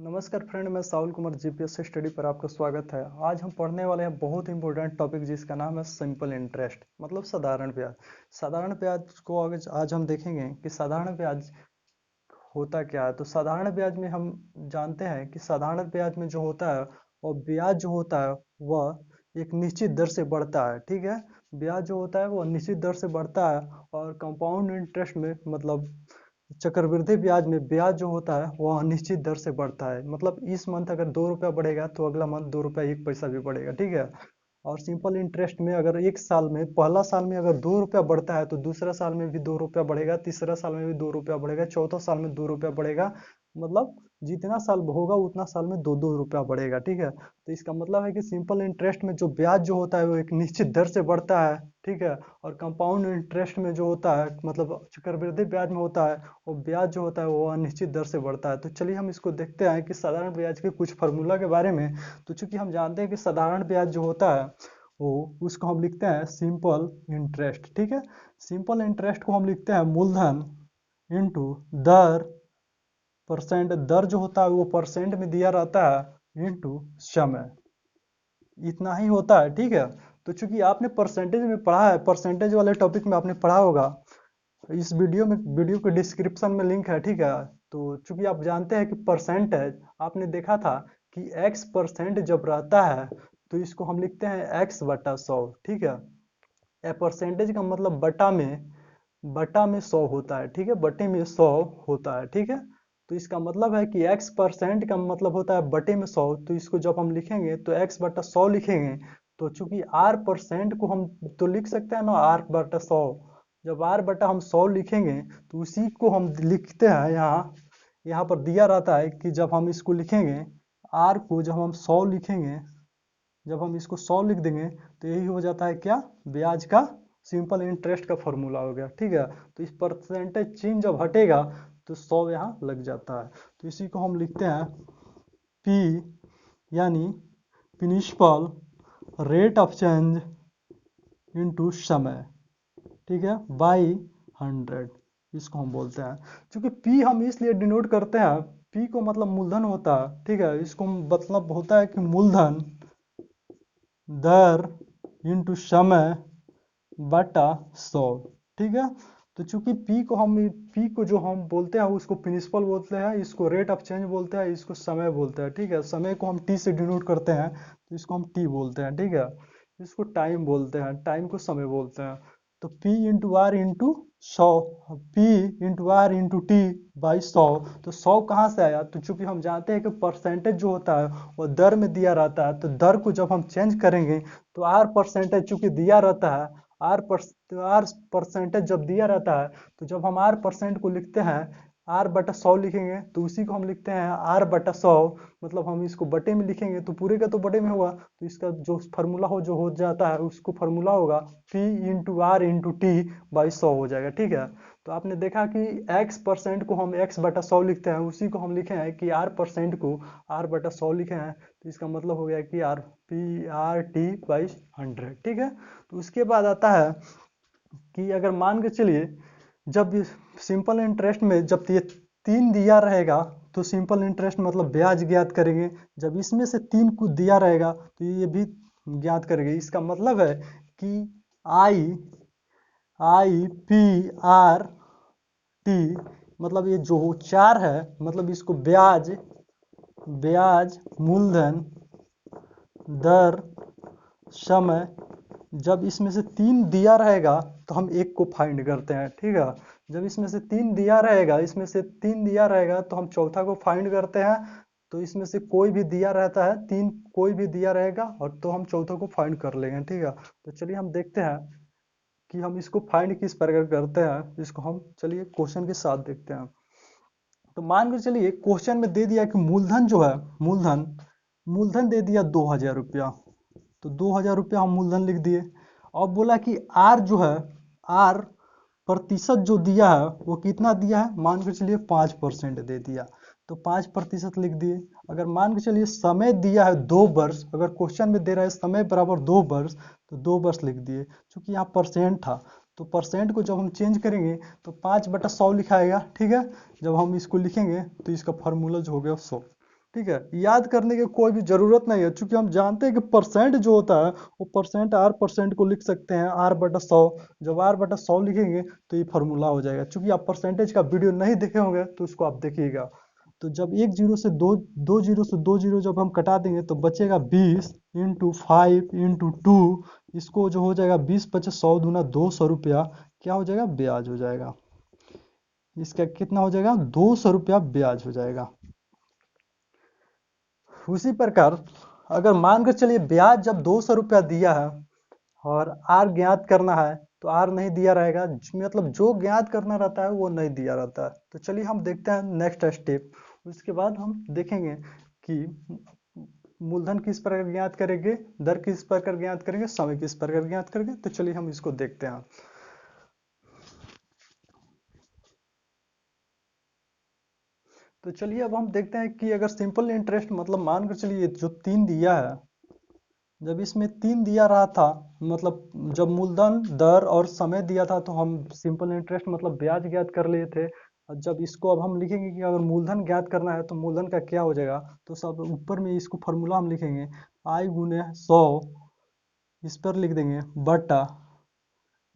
नमस्कार फ्रेंड, मैं साहुल Kumar GPSC study पर आपका स्वागत है। आज हम पढ़ने वाले हैं बहुत इंपॉर्टेंट टॉपिक जिसका नाम है सिंपल इंटरेस्ट, मतलब साधारण ब्याज। साधारण ब्याज को आज हम देखेंगे कि साधारण ब्याज होता क्या है। तो साधारण ब्याज में हम जानते हैं कि साधारण ब्याज में जो होता है और ब्याज जो होता है वह एक निश्चित दर से बढ़ता है। ठीक है, ब्याज जो होता है वह निश्चित दर से बढ़ता है और कंपाउंड इंटरेस्ट में मतलब चक्रवृद्धि ब्याज में ब्याज जो होता है वह निश्चित दर से बढ़ता है। मतलब इस मंथ अगर 2 रुपया बढ़ेगा तो अगला मंथ 2 रुपया 1 पैसा भी बढ़ेगा। ठीक है, और सिंपल इंटरेस्ट में अगर एक साल में पहला साल में अगर 2 रुपया बढ़ता है तो दूसरा साल में भी 2 रुपया बढ़ेगा, तीसरा साल में भी 2 रुपया बढ़ेगा, चौथा साल में 2 रुपया बढ़ेगा। मतलब जितना साल होगा उतना साल में 2 2 रुपया बढ़ेगा। ठीक है, तो इसका मतलब है कि सिंपल इंटरेस्ट में जो ब्याज जो होता है वो एक निश्चित दर से बढ़ता है। ठीक है, और कंपाउंड इंटरेस्ट में जो होता है मतलब चक्रवृद्धि ब्याज में होता है वो ब्याज जो होता है वो अनिश्चित दर से बढ़ता है। तो चलिए हम इसको देखते हैं कि साधारण ब्याज के कुछ फार्मूला के बारे में। तो चूंकि हम जानते हैं कि साधारण ब्याज जो होता है वो उसको हम लिखते हैं सिंपल इंटरेस्ट। ठीक है, सिंपल इंटरेस्ट को हम लिखते हैं मूलधन इंटू दर, परसेंट। दर जो होता है वो परसेंट में दिया रहता है इंटू समय, इतना ही होता है। ठीक है, तो चूंकि आपने परसेंटेज में पढ़ा है, परसेंटेज वाले टॉपिक में आपने पढ़ा होगा, इस वीडियो के डिस्क्रिप्शन में लिंक है। ठीक है, तो चूंकि आप जानते हैं कि परसेंटेज आपने देखा था कि x% जब रहता है तो इसको हम लिखते हैं x/100। ठीक है, परसेंटेज का मतलब बटा में 100 होता है। ठीक है, बटे में 100 होता है। ठीक है, तो इसका मतलब है कि x% का मतलब होता है बटे में 100। तो इसको जब हम लिखेंगे तो x/100 लिखेंगे। तो चूंकि r% को हम तो लिख सकते हैं ना r/100। जब r/100 लिखेंगे तो उसी को हम लिखते हैं यहाँ यहाँ पर दिया रहता है कि जब हम इसको लिखेंगे r को, जब हम 100 लिखेंगे, जब हम इसको 100 लिख देंगे तो यही हो जाता है क्या, ब्याज का सिंपल इंटरेस्ट का फॉर्मूला हो गया। ठीक है, तो इस परसेंटेज चिन्ह जब हटेगा तो 100 यहाँ लग जाता है। तो इसी को हम लिखते हैं पी, यानी principal rate of change into समय। ठीक है, बाई 100 इसको हम बोलते हैं। क्योंकि पी हम इसलिए डिनोट करते हैं, पी को मतलब मूलधन होता है। ठीक है, इसको मतलब होता है कि मूलधन दर इंटू समय बटा 100। ठीक है, तो चूंकि पी को जो हम बोलते हैं उसको प्रिंसिपल बोलते हैं, इसको रेट ऑफ चेंज बोलते हैं, इसको समय बोलते हैं। ठीक है, समय को हम टी से डिनोट करते हैं तो इसको हम टी बोलते हैं। ठीक है, इसको टाइम बोलते हैं, टाइम को समय बोलते हैं। तो P into R into 100, P into R into T by 100। तो 100 कहाँ से आया, तो चूंकि हम जानते हैं कि परसेंटेज जो होता है वो दर में दिया रहता है। तो दर को जब हम चेंज करेंगे तो आर परसेंटेज चूंकि दिया रहता है, आर परसेंटेज जब दिया रहता है तो जब हम r% को लिखते हैं, r/100 लिखेंगे तो उसी को हम लिखते हैं r/100। मतलब हम इसको बटे में लिखेंगे तो पूरे का तो बटे में होगा, तो इसका जो फार्मूला हो जाता है उसको फार्मूला होगा p into R into T by 100 हो जाएगा। ठीक है, तो आपने देखा कि x% को हम x/100 लिखते हैं, उसी को हम लिखे हैं कि r% को r/100 लिखे हैं। तो इसका मतलब हो गया कि r/t/100। ठीक है, तो उसके बाद आता है कि अगर मान के चलिए जब सिंपल इंटरेस्ट में जब ये 3 दिया रहेगा तो सिंपल इंटरेस्ट मतलब ब्याज ज्ञात करेंगे। जब इसमें से 3 को दिया रहेगा तो ये भी ज्ञात करेंगे। इसका मतलब है कि आई पी आर टी, मतलब ये जो 4 है मतलब इसको ब्याज मूलधन दर समय, जब इसमें से 3 दिया रहेगा तो हम एक को फाइंड करते हैं। ठीक है, जब इसमें से 3 दिया रहेगा, इसमें से 3 दिया रहेगा तो हम चौथा को फाइंड करते हैं। तो इसमें से कोई भी दिया रहता है, 3 कोई भी दिया रहेगा और तो हम चौथा को फाइंड कर लेंगे। ठीक है, तो चलिए हम देखते हैं कि हम इसको फाइंड किस प्रकार करते हैं। इसको हम चलिए क्वेश्चन के साथ देखते हैं। तो मान के चलिए क्वेश्चन में दे दिया कि मूलधन जो है, मूलधन दे दिया 2000 रुपया। तो 2000 रुपया हम मूलधन लिख दिए। अब बोला कि आर जो है, आर प्रतिशत जो दिया है वो कितना दिया है, मान के चलिए 5% दे दिया तो 5% लिख दिए। अगर मान के चलिए समय दिया है 2 वर्ष, अगर क्वेश्चन में दे रहा है समय बराबर 2 वर्ष तो 2 वर्ष लिख दिए। चूंकि यहाँ परसेंट था तो परसेंट को जब हम चेंज करेंगे तो 5/100 लिखाएगा। ठीक है, जब हम इसको लिखेंगे तो इसका फार्मूला जो हो गया 100। ठीक है, याद करने की कोई भी जरूरत नहीं है, क्योंकि हम जानते हैं कि परसेंट जो होता है वो परसेंट आर परसेंट को लिख सकते हैं आर बटा 100। जब आर बटा 100 लिखेंगे तो ये फॉर्मूला हो जाएगा। क्योंकि आप परसेंटेज का वीडियो नहीं देखे होंगे तो उसको आप देखिएगा। तो जब एक जीरो से दो जीरो से दो जीरो जब हम कटा देंगे तो बचेगा 20 इंटू 5 इंटू 2। इसको जो हो जाएगा 20 पचे 100 दूना 200 रुपया, क्या हो जाएगा, ब्याज हो जाएगा। इसका कितना हो जाएगा, 200 रुपया ब्याज हो जाएगा। उसी प्रकार अगर मानकर चलिए ब्याज जब 200 रुपया दिया है और आर ज्ञात करना है तो आर नहीं दिया रहेगा, मतलब जो ज्ञात करना रहता है वो नहीं दिया रहता है। तो चलिए हम देखते हैं नेक्स्ट स्टेप। उसके बाद हम देखेंगे कि मूलधन किस प्रकार ज्ञात करेंगे, दर किस प्रकार ज्ञात करेंगे, समय किस प्रकार ज्ञात करेंगे। तो चलिए हम इसको देखते हैं। तो चलिए अब हम देखते हैं कि अगर सिंपल इंटरेस्ट मतलब मानकर चलिए जो 3 दिया है, जब इसमें 3 दिया रहा था, मतलब जब मूलधन दर और समय दिया था तो हम सिंपल इंटरेस्ट मतलब ब्याज ज्ञात कर लिए थे। और जब इसको अब हम लिखेंगे कि अगर मूलधन ज्ञात करना है तो मूलधन का क्या हो जाएगा, तो सब ऊपर में इसको फॉर्मूला हम लिखेंगे आई गुने 100, इस पर लिख देंगे बटा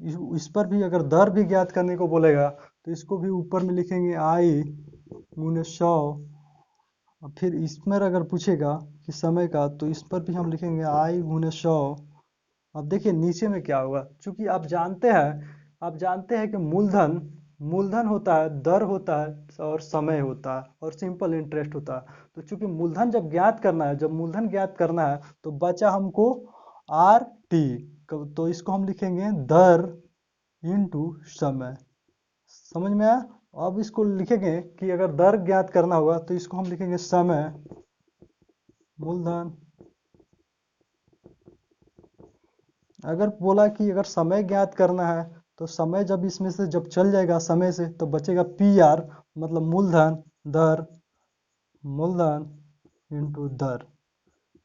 इस पर भी अगर दर भी ज्ञात करने को बोलेगा तो इसको भी ऊपर में लिखेंगे आई गुने 100। और फिर इसमें अगर पूछेगा कि समय का तो इस पर भी हम लिखेंगे आई गुने 100। अब देखिए नीचे में क्या होगा, क्योंकि आप जानते हैं कि मूलधन मूलधन होता है, दर होता है और समय होता है और सिंपल इंटरेस्ट होता है। तो चूंकि मूलधन जब ज्ञात करना है, जब मूलधन ज्ञात करना है तो बचा हमको आर टी। तो इसको हम लिखेंगे दर इंटू समय। समझ में आया। अब इसको लिखेंगे कि अगर दर ज्ञात करना होगा तो इसको हम लिखेंगे समय मूलधन। अगर बोला कि अगर समय ज्ञात करना है तो समय जब इसमें से जब चल जाएगा समय से तो बचेगा पी आर, मतलब मूलधन दर मूलधन इंटू दर।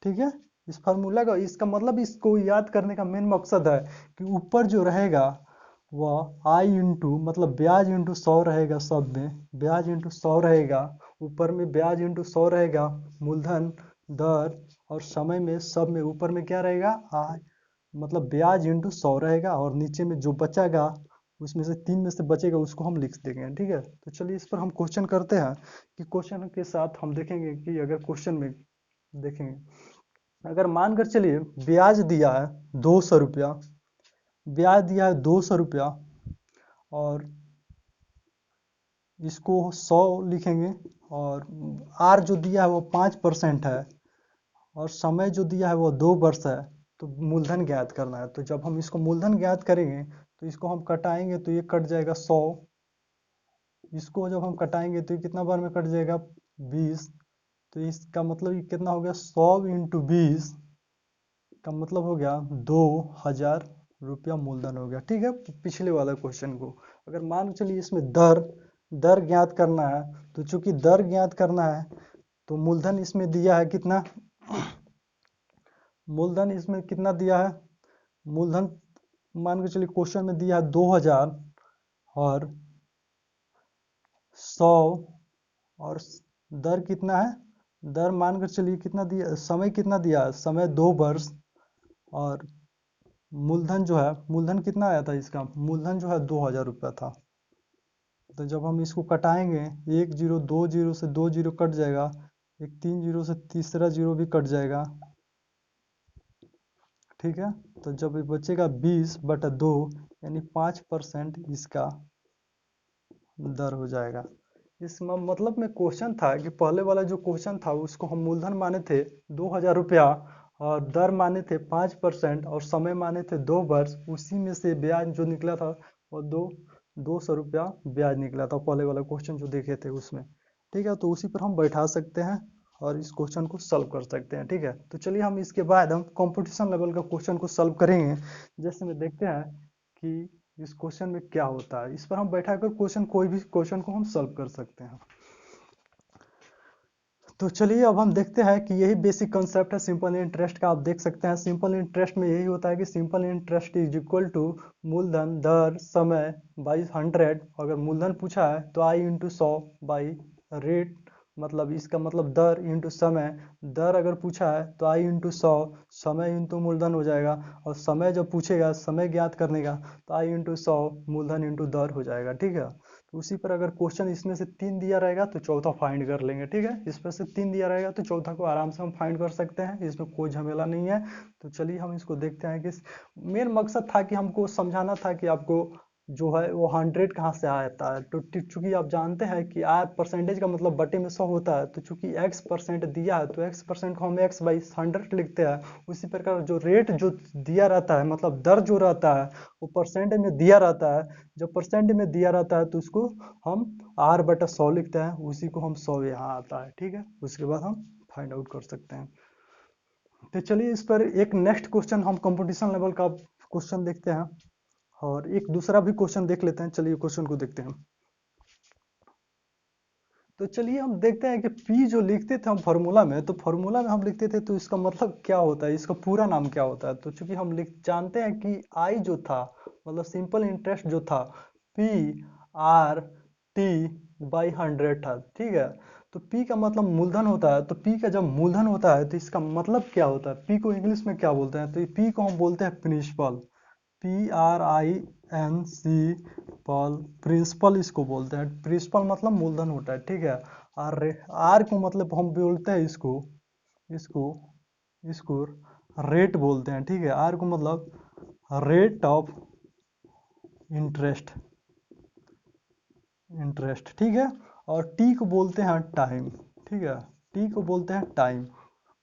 ठीक है, इस फार्मूला का इसका मतलब इसको याद करने का मेन मकसद है कि ऊपर जो रहेगा वह आई इंटू मतलब ब्याज इंटू 100 रहेगा, सब में ब्याज इंटू 100 रहेगा, ऊपर में ब्याज इंटू 100 रहेगा, मूलधन दर और समय में सब में ऊपर में क्या रहेगा आई, मतलब ब्याज इंटू 100 रहेगा और नीचे में जो बचेगा उसमें से 3 में से बचेगा उसको हम लिख देंगे। ठीक है, तो चलिए इस पर हम क्वेश्चन करते हैं कि क्वेश्चन के साथ हम देखेंगे कि अगर क्वेश्चन में देखेंगे, अगर मानकर चलिए ब्याज दिया है 200 रुपया, ब्याज दिया है 200 रुपया और इसको 100 लिखेंगे और आर जो दिया है वो 5% है और समय जो दिया है वो 2 वर्ष है। तो मूलधन ज्ञात करना है। तो जब हम इसको मूलधन ज्ञात करेंगे तो इसको हम कटाएंगे तो ये कट जाएगा 100। इसको जब हम कटाएंगे तो ये कितना बार में कट जाएगा 20। तो इसका मतलब ये कितना हो गया 100 इंटू 20 का मतलब हो गया 2000 रुपया मूलधन हो गया। ठीक है, पिछले वाला क्वेश्चन को अगर मान चलिए इसमें दर दर ज्ञात करना है तो चूंकि दर ज्ञात करना है तो मूलधन इसमें दिया है कितना, मूलधन इसमें कितना दिया है, मूलधन मान के चलिए क्वेश्चन में दिया है 2000 और 100 और दर कितना है, दर मानकर चलिए कितना दिया, समय कितना दिया है, समय 2 वर्ष और मूलधन जो है मूलधन कितना आया था, इसका मूलधन जो है 2000 रुपया था। तो जब हम इसको कटाएंगे एक जीरो 2 जीरो से 2 जीरो कट जाएगा, एक 3 जीरो से तीसरा जीरो भी कट जाएगा। ठीक है, तो जब ये बचेगा 20/2 यानी 5% इसका दर हो जाएगा। इस मतलब में क्वेश्चन था कि पहले वाला जो क्वेश्चन था उसको हम मूलधन माने थे 2000 रुपया और दर माने थे 5% और समय माने थे 2 वर्ष। उसी में से ब्याज जो निकला था वो 200 रुपया ब्याज निकला था पहले वाला क्वेश्चन जो देखे थे उसमें। ठीक है, तो उसी पर हम बैठा सकते हैं और इस क्वेश्चन को सॉल्व कर सकते हैं। ठीक है, तो चलिए हम इसके बाद हम कंपटीशन लेवल का क्वेश्चन को सॉल्व करेंगे। जैसे में देखते हैं कि इस क्वेश्चन में क्या होता है, इस पर हम बैठा कर क्वेश्चन कोई भी क्वेश्चन को हम सॉल्व कर सकते हैं। तो चलिए अब हम देखते हैं कि यही बेसिक कंसेप्ट है सिंपल इंटरेस्ट का। आप देख सकते हैं सिंपल इंटरेस्ट में यही होता है कि simple interest is equal to मूलधन दर समय बाई 100। अगर मूलधन पूछा है तो आई इंटू 100 बाई रेट मतलब इसका मतलब दर इंटू समय, दर अगर पूछा है तो आई इंटू 100, समय इंटू मूलधन हो जाएगा, और समय जब पूछेगा समय ज्ञात करने का तो आई इंटू 100 मूलधन इंटू दर हो जाएगा। ठीक है, तो उसी पर अगर क्वेश्चन इसमें से 3 दिया रहेगा तो चौथा फाइंड कर लेंगे। ठीक है, इस पर से 3 दिया रहेगा तो चौथा को आराम से हम फाइंड कर सकते हैं, इसमें कोई झमेला नहीं है। तो चलिए हम इसको देखते हैं कि मेन मकसद था कि हमको समझाना था कि आपको जो है वो 100 कहाँ से आता है। तो चूंकि आप जानते हैं कि आर परसेंटेज का मतलब बटे में 100 होता है, तो चूंकि x परसेंट दिया है तो x परसेंट को हम x बाई 100 लिखते हैं। उसी प्रकार जो रेट जो दिया रहता है, मतलब दर जो रहता है वो परसेंट में दिया रहता है। जब परसेंट में दिया रहता है तो उसको हम r बटा 100 लिखते हैं, उसी को हम 100 यहाँ आता है। ठीक है, उसके बाद हम फाइंड आउट कर सकते हैं। तो चलिए इस पर एक नेक्स्ट क्वेश्चन हम कंपटीशन लेवल का क्वेश्चन देखते हैं, और एक दूसरा भी क्वेश्चन देख लेते हैं। चलिए क्वेश्चन को देखते हैं। तो चलिए हम देखते हैं कि P जो लिखते थे हम फार्मूला में, तो फार्मूला में हम लिखते थे तो इसका मतलब क्या होता है, इसका पूरा नाम क्या होता है। तो चूंकि हम लिख जानते हैं कि I जो था मतलब सिंपल इंटरेस्ट जो था P R T बाई 100 था। ठीक है, तो P का मतलब मूलधन होता है, तो P का जब मूलधन होता है तो इसका मतलब क्या होता है, P को इंग्लिश में क्या बोलते हैं, तो ये P को हम बोलते हैं प्रिंसिपल, PRINC पल, प्रिंसिपल इसको बोलते हैं। प्रिंसिपल मतलब मूलधन होता है। ठीक है, और आर को मतलब हम बोलते हैं इसको इसको इसको रेट बोलते हैं। ठीक है, आर को मतलब रेट ऑफ इंटरेस्ट, इंटरेस्ट। ठीक है, और टी को बोलते हैं टाइम। ठीक है, टी को बोलते हैं टाइम।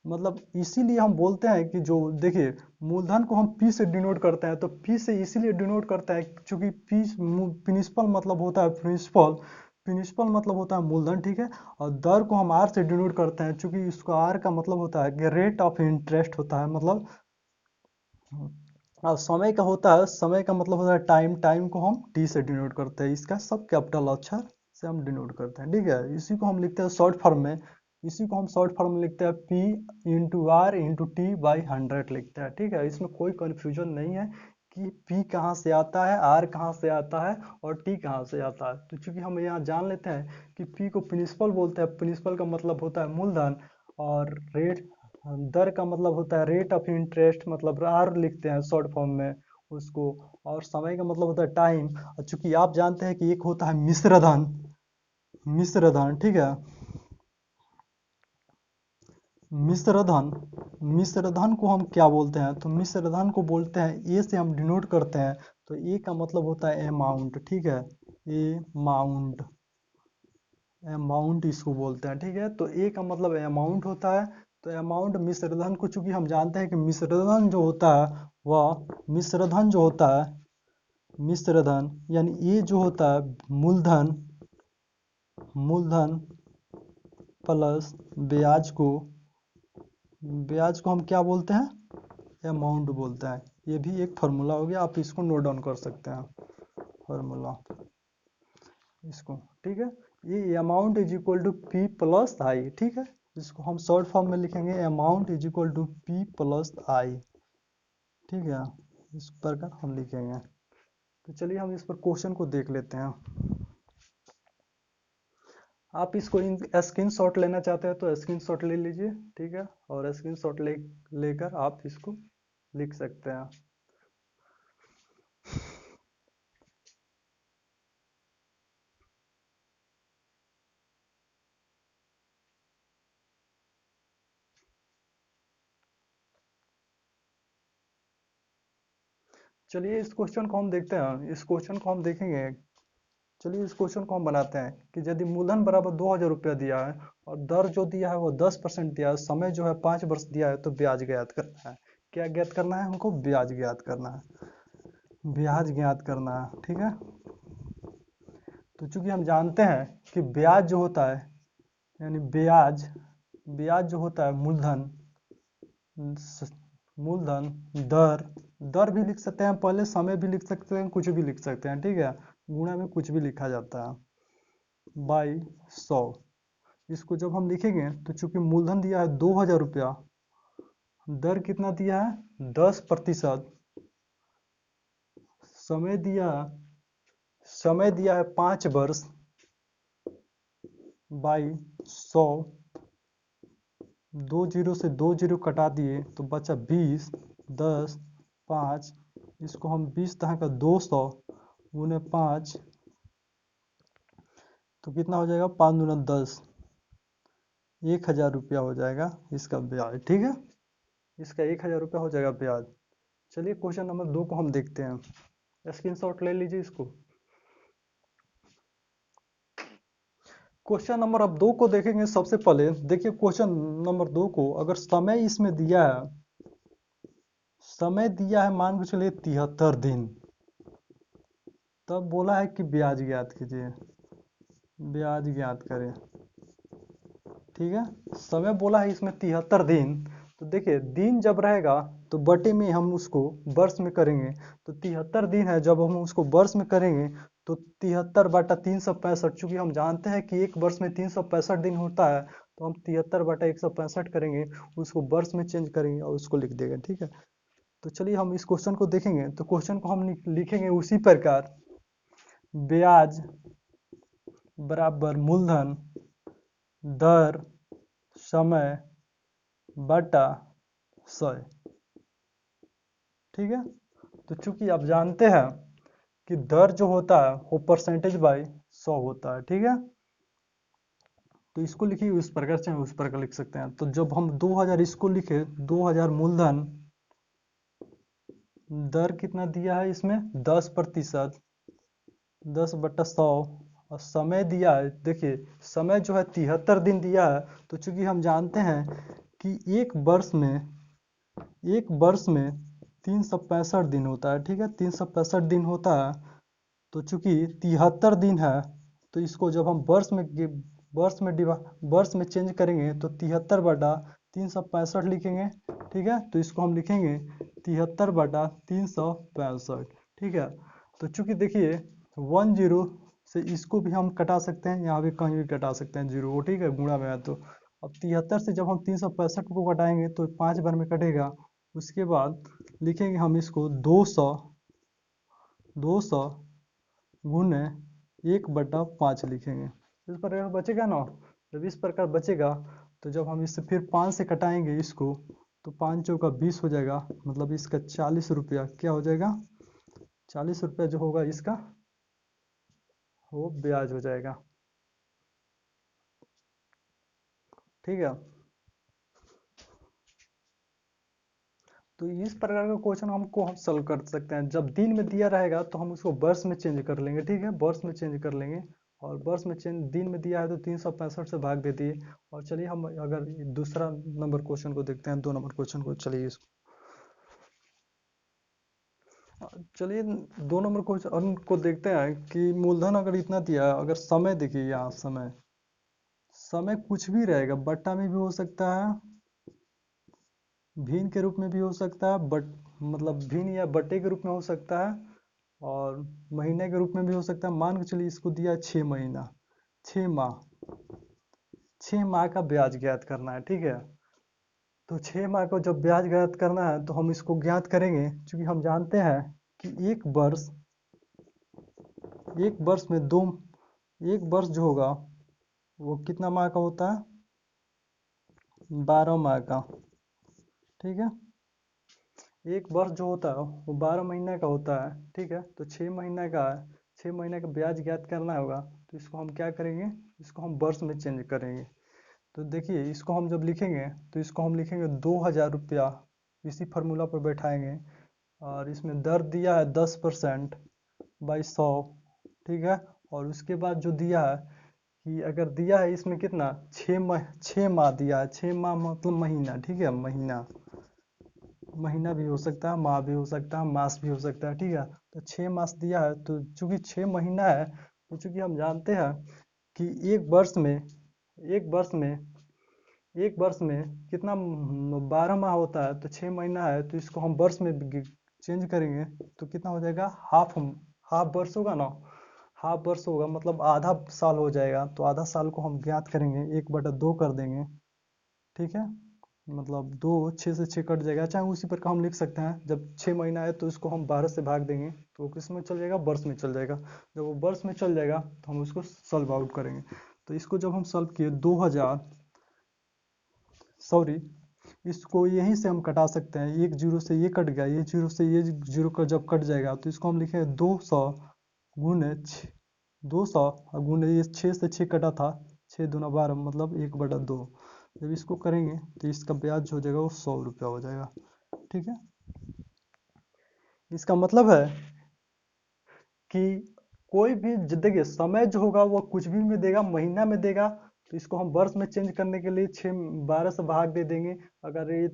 मतलब इसीलिए हम बोलते हैं कि जो देखिए मूलधन को हम पी से डिनोट करते हैं, तो पी से इसीलिए डिनोट करते हैं क्योंकि पी प्रिंसिपल मतलब होता है प्रिंसिपल, प्रिंसिपल मतलब होता है मूलधन। ठीक है, और दर को हम आर से डिनोट करते हैं क्योंकि इसको आर का मतलब होता है कि रेट ऑफ इंटरेस्ट होता है, मतलब और समय का होता है, समय का मतलब होता है टाइम, टाइम को हम टी से डिनोट करते हैं, इसका सब कैपिटल अक्षर से हम डिनोट करते हैं। ठीक है, इसी को हम लिखते हैं शॉर्ट फॉर्म में, इसी को हम शॉर्ट फॉर्म में लिखते हैं P into R into T by 100 लिखते हैं। ठीक है, इसमें कोई कन्फ्यूजन नहीं है कि पी कहाँ से आता है, आर कहाँ से आता है और टी कहाँ से आता है। तो चूंकि हम यहाँ जान लेते हैं कि पी को प्रिंसिपल बोलते हैं, प्रिंसिपल का मतलब होता है मूलधन, और रेट दर का मतलब होता है रेट ऑफ इंटरेस्ट, मतलब आर लिखते हैं शॉर्ट फॉर्म में उसको, और समय का मतलब होता है टाइम। और चूंकि आप जानते हैं कि एक होता है मिश्रधन, मिश्रधन। ठीक है, मिश्रधन, मिश्रधन को हम क्या बोलते हैं, तो मिश्रधन को बोलते हैं ए से हम डिनोट करते हैं, तो ए का मतलब होता है अमाउंट। ठीक है, अमाउंट, अमाउंट इसको बोलते हैं। ठीक है, तो ए का मतलब अमाउंट होता है, तो अमाउंट मिश्रधन को चूंकि हम जानते हैं कि मिश्रधन जो होता है वह मिश्रधन जो होता है, मिश्रधन यानी ये जो होता है मूलधन, मूलधन प्लस ब्याज को, ब्याज को हम क्या बोलते हैं, अमाउंट बोलते हैं। ये भी एक फार्मूला हो गया, आप इसको नोट डाउन कर सकते हैं फार्मूला इसको। ठीक है, ये amount is equal to P plus I. ठीक है, इसको हम शॉर्ट फॉर्म में लिखेंगे amount is equal to P plus I. ठीक है, इस प्रकार हम लिखेंगे। तो चलिए हम इस पर क्वेश्चन को देख लेते हैं। आप इसको स्क्रीन शॉट लेना चाहते हैं तो स्क्रीन शॉट ले लीजिए। ठीक है, और स्क्रीन शॉट लेकर आप इसको लिख सकते हैं। चलिए इस क्वेश्चन को हम देखते हैं, इस क्वेश्चन को हम देखेंगे। चलिए इस क्वेश्चन को हम बनाते हैं कि यदि मूलधन बराबर 2000 रुपया दिया है और दर जो दिया है वो 10% दिया है, समय जो है 5 वर्ष दिया है, तो ब्याज ज्ञात करना है। क्या ज्ञात करना है हमको, ब्याज ज्ञात करना है, ब्याज ज्ञात करना है। ठीक है, तो चूंकि हम जानते हैं कि ब्याज जो होता है यानी ब्याज, ब्याज जो होता है मूलधन, मूलधन दर, दर भी लिख सकते हैं पहले, समय भी लिख सकते हैं, कुछ भी लिख सकते हैं। ठीक है, गुणा में कुछ भी लिखा जाता है बाई 100। इसको जब हम लिखेंगे तो चूंकि मूलधन दिया है 2000 रुपया, दर कितना दिया है 10%, समय दिया, समय दिया है 5 वर्ष बाई 100, 2 जीरो से 2 जीरो कटा दिए तो बचा 20, 10, 5, इसको हम 20 तरह का 200 गुने 5, तो कितना हो जाएगा, 5 दूना 10, 1000 रुपया हो जाएगा इसका ब्याज। ठीक है, इसका 1000 रुपया हो जाएगा ब्याज। चलिए क्वेश्चन नंबर 2 को हम देखते हैं, स्क्रीनशॉट ले लीजिए इसको। क्वेश्चन नंबर अब 2 को देखेंगे। सबसे पहले देखिए क्वेश्चन नंबर 2 को, अगर समय इसमें दिया है, समय दिया है मान के चलिए 73 दिन, तब बोला है कि ब्याज ज्ञात कीजिए, ब्याज ज्ञात करें। ठीक है, समय बोला है इसमें 73 दिन, तो देखिए दिन जब रहेगा तो बटे में हम उसको वर्ष में करेंगे, तो 73 दिन है, जब हम उसको वर्ष में करेंगे तो 73 बटा 365, चूंकि हम जानते हैं कि एक वर्ष में 365 दिन होता है, तो हम 73 बटा 165 करेंगे, उसको वर्ष में चेंज करेंगे और उसको लिख देंगे। ठीक है, तो चलिए हम इस क्वेश्चन को देखेंगे। तो क्वेश्चन को हम लिखेंगे उसी प्रकार, ब्याज बराबर मूलधन दर समय बटा 100। ठीक है, तो चूंकि आप जानते हैं कि दर जो होता है वो परसेंटेज बाई 100 होता है। ठीक है, तो इसको लिखिए उस प्रकार, चाहे उस प्रकार लिख सकते हैं। तो जब हम 2000 इसको लिखे, 2000 मूलधन, दर कितना दिया है इसमें 10%, 10 बटा 100, और समय दिया है, देखिए समय जो है 73 दिन दिया है, तो चूंकि हम जानते हैं कि एक वर्ष में 365 दिन होता है। ठीक है, 365 दिन होता है, तो चूंकि 73 दिन है, तो इसको जब हम वर्ष में चेंज करेंगे तो 73 बटा 365 लिखेंगे। ठीक है, तो इसको हम लिखेंगे 73 बटा 365। ठीक है, तो चूंकि देखिए 10 से इसको भी हम कटा सकते हैं, यहाँ भी कहीं भी कटा सकते हैं जीरो को। ठीक है, गुणा में है तो अब 73 से जब हम 365 को घटाएंगे तो 5 बार में कटेगा। उसके बाद लिखेंगे हम इसको 200 गुने 1/5 लिखेंगे। इस प्रकार बचेगा ना, जब इस प्रकार बचेगा तो जब हम इससे फिर 5 से कटाएंगे इसको, तो 5 चौका 20 हो जाएगा, मतलब इसका 40 रुपया क्या हो जाएगा, 40 रुपया जो होगा इसका वो ब्याज हो जाएगा। ठीक है, तो इस प्रकार का क्वेश्चन हम सॉल्व कर सकते हैं। जब दिन में दिया रहेगा तो हम उसको वर्ष में चेंज कर लेंगे। ठीक है, वर्ष में चेंज कर लेंगे, और वर्ष में चेंज दिन में दिया है तो 365 से भाग दे दिए। और चलिए हम अगर दूसरा नंबर क्वेश्चन को देखते हैं, 2 नंबर क्वेश्चन को, चलिए चलिए 2 नंबर क्वेश्चन को देखते हैं कि मूलधन अगर इतना दिया है, अगर समय देखिए, यहाँ समय समय कुछ भी रहेगा, बट्टा में भी हो सकता है, भिन्न के रूप में भी हो सकता है, बट मतलब भिन्न या बटे के रूप में हो सकता है, और महीने के रूप में भी हो सकता है। मान के चलिए इसको दिया 6 महीना, 6 माह, 6 माह का ब्याज ज्ञात करना है। ठीक है, तो 6 माह को जब ब्याज ज्ञात करना है तो हम इसको ज्ञात करेंगे, क्योंकि हम जानते हैं कि एक वर्ष में दो, एक वर्ष जो होगा वो कितना माह का होता है, 12 माह का। ठीक है, एक वर्ष जो होता है वो 12 महीने का होता है। ठीक है, तो 6 महीने का है, 6 महीने का ब्याज ज्ञात करना होगा, तो इसको हम क्या करेंगे, इसको हम वर्ष में चेंज करेंगे। तो देखिए इसको हम जब लिखेंगे तो इसको हम लिखेंगे 2000 रुपया, इसी फार्मूला पर बैठाएंगे, और इसमें दर दिया है 10% बाई 100। ठीक है, और उसके बाद जो दिया है कि अगर दिया है इसमें कितना, 6 माह दिया है, 6 माह मतलब महीना। ठीक है, महीना भी हो सकता है, माह भी हो सकता है, मास भी हो सकता है। ठीक है, तो 6 मास दिया है, तो चूंकि 6 महीना है, तो चूंकि हम जानते हैं कि एक वर्ष में एक वर्ष में कितना 12 माह होता है, तो 6 महीना है, तो इसको हम वर्ष में चेंज करेंगे तो कितना हो जाएगा, हाफ वर्ष होगा ना, हाफ वर्ष होगा, मतलब आधा साल हो जाएगा। तो आधा साल को हम ज्ञात करेंगे, 1/2 कर देंगे। ठीक है, मतलब 2, 6 से 6 कट जाएगा, चाहे उसी पर का हम लिख सकते हैं। जब 6 महीना है तो इसको हम 12 से भाग देंगे, तो किस में चल जाएगा, वर्ष में चल जाएगा। जब वो वर्ष में चल जाएगा तो हम उसको सॉल्व आउट करेंगे। तो इसको जब हम सॉल्व किए 2000, सॉरी, इसको यहीं से हम कटा सकते हैं, एक जीरो से ये कट गया, ये जीरो से ये जीरो का जब कट जाएगा तो इसको हम लिखेंगे 200 गुने 200 गुने ये 6 से 6 कटा था, 6 दूना 12 मतलब 1/2। जब इसको करेंगे तो इसका ब्याज जो हो जाएगा वो 100 रुपया हो जाएगा। ठीक है, इसका मतलब है कि कोई भी देखिए समय जो होगा वो कुछ भी में देगा, महीना में देगा, तो इसको हम वर्ष में चेंज करने के लिए 12 से भाग दे देंगे। अगर ये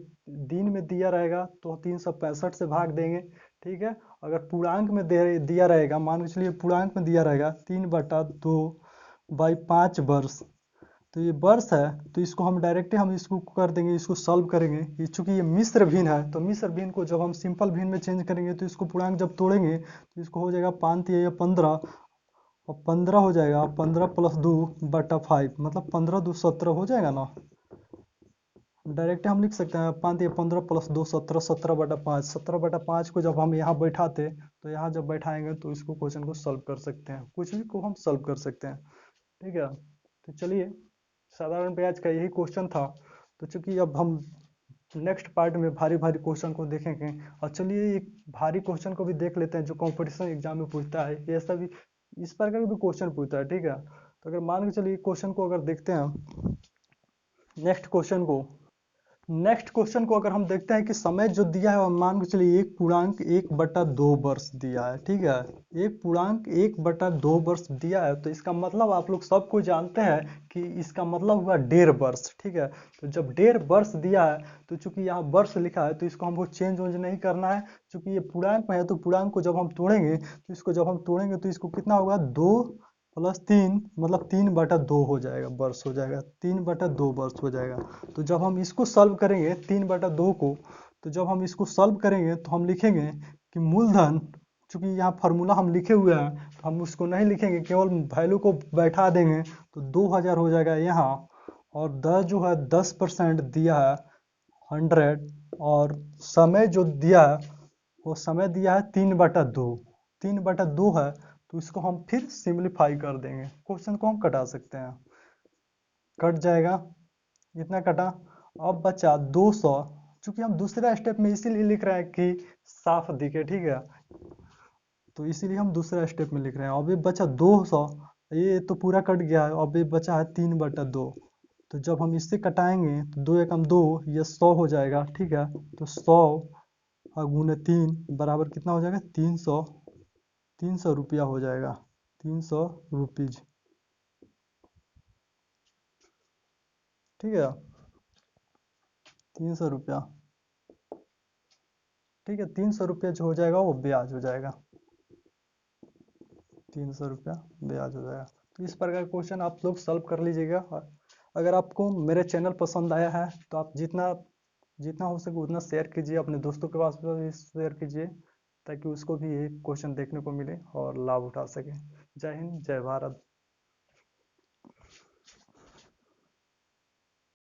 दिन में दिया रहेगा तो 365 से भाग देंगे। ठीक है, अगर पूर्णांक में दिया रहेगा, मान के चलिए पूर्णांक में दिया रहेगा 3/2/5 वर्ष, तो ये वर्ष है, तो इसको हम डायरेक्ट हम इसको कर देंगे, इसको सॉल्व करेंगे। चूंकि ये मिश्र भिन्न है तो मिश्र भिन्न को जब हम सिंपल भिन्न में चेंज करेंगे तो इसको पूर्णांक जब तोड़ेंगे तो इसको हो जाएगा 5 या 15, और 15 हो जाएगा, 15 + 2/5 मतलब 15 2 17 हो जाएगा ना। डायरेक्ट हम लिख सकते हैं 5 या 15 + 2 17, 17/5। 17/5 को जब हम यहाँ बैठाते तो यहाँ जब बैठाएंगे तो इसको क्वेश्चन को सॉल्व कर सकते हैं, कुछ भी को हम सॉल्व कर सकते हैं। ठीक है, तो चलिए साधारण ब्याज का यही क्वेश्चन था। तो चूंकि अब हम नेक्स्ट पार्ट में भारी भारी क्वेश्चन को देखेंगे, और चलिए एक भारी क्वेश्चन को भी देख लेते हैं जो कंपटीशन एग्जाम में पूछता है, ये ऐसा भी इस प्रकार का भी क्वेश्चन पूछता है। ठीक है, तो अगर मान के चलिए क्वेश्चन को अगर देखते हैं, नेक्स्ट क्वेश्चन को अगर हम देखते हैं कि समय जो दिया है, मान के चलिए 1/2 वर्ष दिया है। ठीक है, 1/2 वर्ष दिया है, तो इसका मतलब आप लोग सबको जानते हैं कि इसका मतलब हुआ 1.5 वर्ष। ठीक है, तो जब 1.5 वर्ष दिया है तो चूंकि यहाँ वर्ष लिखा है तो इसको हमको चेंज वेंज नहीं करना है। चूंकि ये पूर्णांक में है तो पूर्णांक को जब हम तोड़ेंगे तो इसको कितना होगा, 2 + 3 मतलब 3/2 हो जाएगा, वर्ष हो जाएगा, 3/2 वर्ष हो जाएगा। तो जब हम इसको सॉल्व करेंगे 3/2 को, तो जब हम इसको सॉल्व करेंगे तो हम लिखेंगे कि मूलधन, चूंकि यहाँ फार्मूला हम लिखे हुए हैं तो हम उसको नहीं लिखेंगे, केवल वैल्यू को बैठा देंगे, तो 2000 हो जाएगा यहाँ, और 10 जो है 10% दिया है 100, और समय जो दिया है वो समय दिया है 3/2, 3/2 है, तो इसको हम फिर सिंप्लीफाई कर देंगे, क्वेश्चन को हम कटा सकते हैं, कट जाएगा, इतना कटा। अब बचा 200, चूंकि हम दूसरा स्टेप में इसीलिए लिख रहे हैं कि साफ दिखे। ठीक है, तो इसीलिए हम दूसरा स्टेप में लिख रहे हैं। अब ये बचा 200, ये तो पूरा कट गया है, अब ये बचा है 3/2। तो जब हम इससे कटाएंगे तो 2 एकम 2, ये 100 हो जाएगा। ठीक है, तो 100 गुने 3 बराबर कितना हो जाएगा, 300, 300 रुपया हो जाएगा, 300 रुपीज। ठीक है, 300 रुपया। ठीक है, 300 रुपया जो हो जाएगा वो ब्याज हो जाएगा, 300 रुपया ब्याज हो जाएगा। तो इस प्रकार का क्वेश्चन आप लोग सॉल्व कर लीजिएगा। अगर आपको मेरे चैनल पसंद आया है तो आप जितना जितना हो सके उतना शेयर कीजिए, अपने दोस्तों के पास भी शेयर कीजिए, ताकि उसको भी ये क्वेश्चन देखने को मिले और लाभ उठा सके। जय हिंद, जय भारत।